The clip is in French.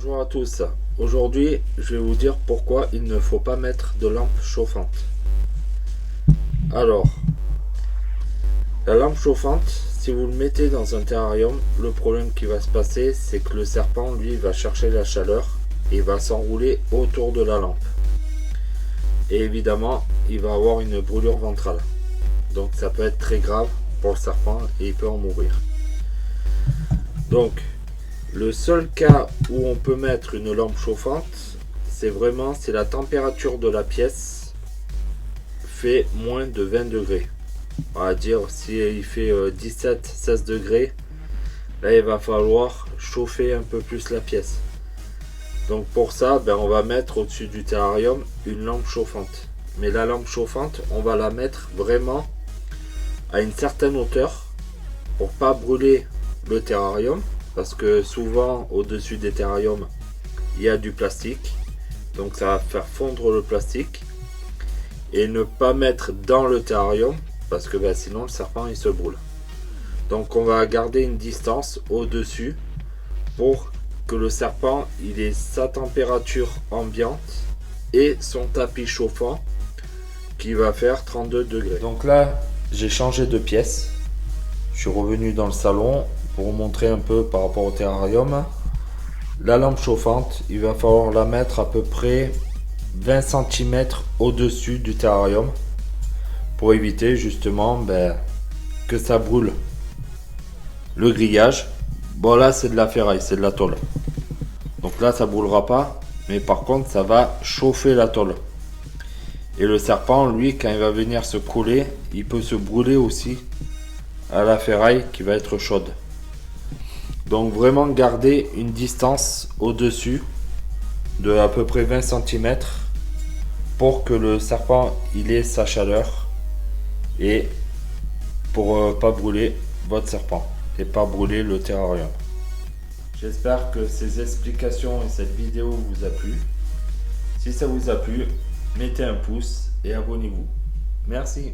Bonjour à tous, aujourd'hui je vais vous dire pourquoi il ne faut pas mettre de lampe chauffante. Alors, la lampe chauffante, si vous le mettez dans un terrarium, le problème qui va se passer c'est que le serpent lui va chercher la chaleur et va s'enrouler autour de la lampe. Et évidemment il va avoir une brûlure ventrale. Donc ça peut être très grave pour le serpent et il peut en mourir. Donc le seul cas où on peut mettre une lampe chauffante, c'est vraiment si la température de la pièce fait moins de 20 degrés. On va dire si il fait 17-16 degrés, là il va falloir chauffer un peu plus la pièce. Donc pour ça, on va mettre au-dessus du terrarium une lampe chauffante. Mais la lampe chauffante, on va la mettre vraiment à une certaine hauteur pour pas brûler le terrarium. Parce que souvent au-dessus des terrariums il y a du plastique, donc ça va faire fondre le plastique, et ne pas mettre dans le terrarium parce que sinon le serpent il se brûle. Donc on va garder une distance au-dessus pour que le serpent il ait sa température ambiante et son tapis chauffant qui va faire 32 degrés. Donc là j'ai changé de pièce, je suis revenu dans le salon pour vous montrer un peu par rapport au terrarium. La lampe chauffante, il va falloir la mettre à peu près 20 cm au-dessus du terrarium pour éviter justement que ça brûle le grillage. Bon là c'est de la ferraille, c'est de la tôle. Donc là ça brûlera pas, mais par contre ça va chauffer la tôle. Et le serpent, lui, quand il va venir se coller, il peut se brûler aussi à la ferraille qui va être chaude. Donc vraiment garder une distance au-dessus de à peu près 20 cm pour que le serpent il ait sa chaleur et pour pas brûler votre serpent et pas brûler le terrarium. J'espère que ces explications et cette vidéo vous a plu. Si ça vous a plu, mettez un pouce et abonnez-vous. Merci.